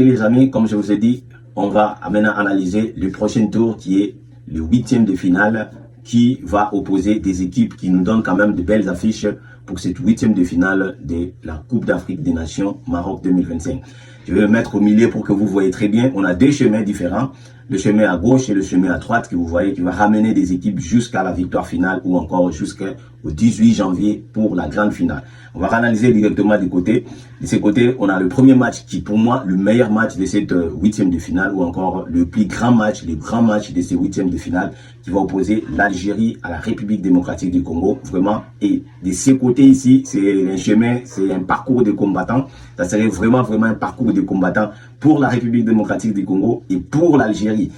Les amis, comme je vous ai dit, on va maintenant analyser le prochain tour qui est le 8e de finale qui va opposer des équipes qui nous donnent quand même de belles affiches pour cette 8e de finale de la Coupe d'Afrique des Nations Maroc 2025. Je vais le mettre au milieu pour que vous voyez très bien. On a deux chemins différents. Le chemin à gauche et le chemin à droite que vous voyez qui va ramener des équipes jusqu'à la victoire finale ou encore jusqu'au 18 janvier pour la grande finale. On va analyser directement des côtés. De ces côtés, on a le premier match qui pour moi le meilleur match de cette 8e de finale ou encore le plus grand match, le grand match de ces 8e de finale qui va opposer l'Algérie à la République démocratique du Congo. Vraiment, et de ces côtés ici, c'est un chemin, c'est un parcours de combattants. Ça serait vraiment un parcours de combattants pour la République démocratique du Congo et pour l'Algérie.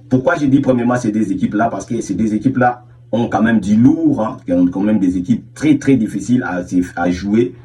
Pourquoi j'ai dit premièrement ces deux équipes-là? Parce que ces deux équipes-là ont quand même du lourd, hein, qui ont quand même des équipes très difficiles à jouer.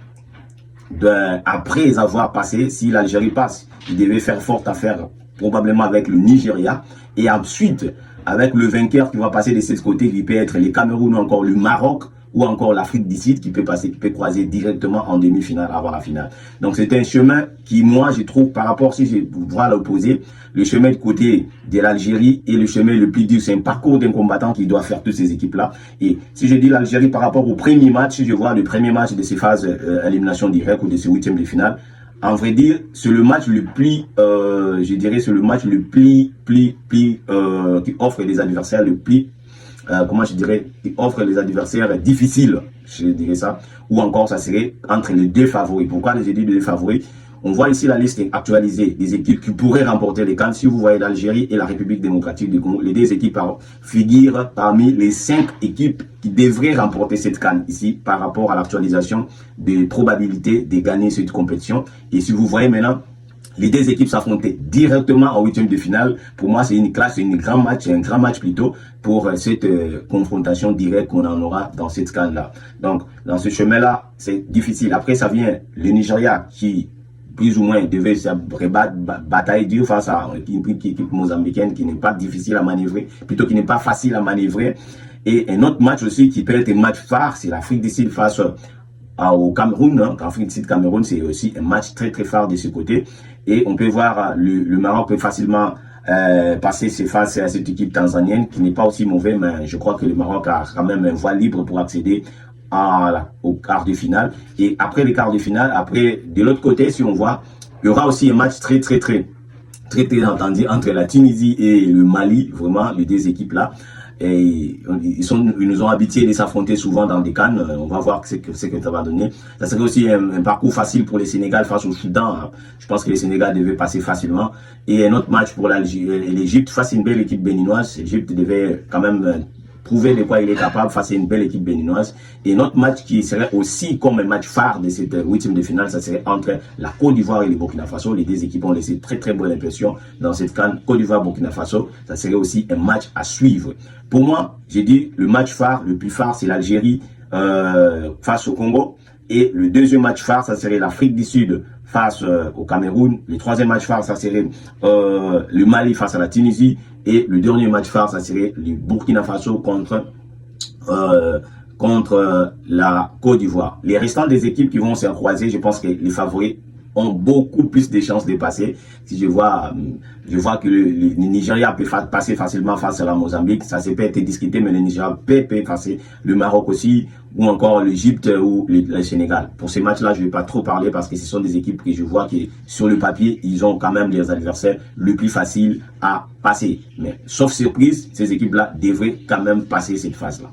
Après avoir passé, si l'Algérie passe, il devait faire forte affaire probablement avec le Nigeria. Et ensuite, avec le vainqueur qui va passer de ce côté, qui peut être le Cameroun ou encore le Maroc, ou encore l'Afrique du Sud qui peut passer, qui peut croiser directement en demi-finale avant la finale. Donc c'est un chemin qui, moi, je trouve, par rapport, si je vois l'opposé, le chemin de côté de l'Algérie et le chemin le plus dur, c'est un parcours d'un combattant qui doit faire toutes ces équipes-là. Et si je dis l'Algérie par rapport au premier match, si je vois le premier match de ces phases élimination directe ou de ces 8e de finale, en vrai dire, c'est le match le plus, je dirais, c'est le match le plus, qui offre les adversaires le plus, comment je dirais, qui offre les adversaires difficiles, je dirais ça, ou encore ça serait entre les deux favoris. Pourquoi j'ai dit deux favoris? On voit ici la liste actualisée des équipes qui pourraient remporter les CAN. Si vous voyez l'Algérie et la République démocratique du Congo, les deux équipes figurent parmi les 5 équipes qui devraient remporter cette CAN ici par rapport à l'actualisation des probabilités de gagner cette compétition. Et si vous voyez maintenant, les deux équipes s'affrontaient directement en 8e de finale. Pour moi, c'est une classe, c'est un grand match plutôt pour cette confrontation directe qu'on en aura dans cette CAN-là. Donc, dans ce chemin-là, c'est difficile. Après, ça vient le Nigeria qui, plus ou moins, devait se batailler dure face à une équipe mozambicaine qui n'est pas difficile à manœuvrer, plutôt qui n'est pas facile à manœuvrer. Et un autre match aussi qui peut être un match phare, c'est l'Afrique du Sud face au Cameroun. Hein. L'Afrique du Sud Cameroun, c'est aussi un match très phare de ce côté. Et on peut voir, le Maroc peut facilement passer face à cette équipe tanzanienne qui n'est pas aussi mauvaise, mais je crois que le Maroc a quand même un voie libre pour accéder au quart de finale. Et après les quarts de finale, après, de l'autre côté, si on voit, il y aura aussi un match très entendu entre la Tunisie et le Mali, vraiment, les deux équipes-là. Et ils nous ont habitués de s'affronter souvent dans des CAN. On va voir ce que ça va donner. Ça serait aussi un parcours facile pour le Sénégal face au Soudan. Hein. Je pense que le Sénégal devait passer facilement. Et un autre match pour l'Égypte face à une belle équipe béninoise. L'Égypte devait quand même prouver de quoi il est capable face à une belle équipe béninoise. Et notre match qui serait aussi comme un match phare de cette 8e de finale, ça serait entre la Côte d'Ivoire et le Burkina Faso. Les deux équipes ont laissé très bonne impression dans cette CAN. Côte d'Ivoire-Burkina Faso, ça serait aussi un match à suivre. Pour moi, j'ai dit le match phare, le plus phare, c'est l'Algérie face au Congo. Et le deuxième match phare, ça serait l'Afrique du Sud face au Cameroun. Le troisième match phare, ça serait le Mali face à la Tunisie. Et le dernier match phare, ça serait le Burkina Faso contre la Côte d'Ivoire. Les restants des équipes qui vont se croiser, je pense que les favoris ont beaucoup plus de chances de passer. Si je vois que le Nigeria peut passer facilement face à la Mozambique, ça s'est pas été discuté, mais le Nigeria peut passer, le Maroc aussi, ou encore l'Égypte ou le Sénégal. Pour ces matchs-là, je ne vais pas trop parler parce que ce sont des équipes que je vois qui, sur le papier, ils ont quand même les adversaires le plus facile à passer. Mais sauf surprise, ces équipes-là devraient quand même passer cette phase-là.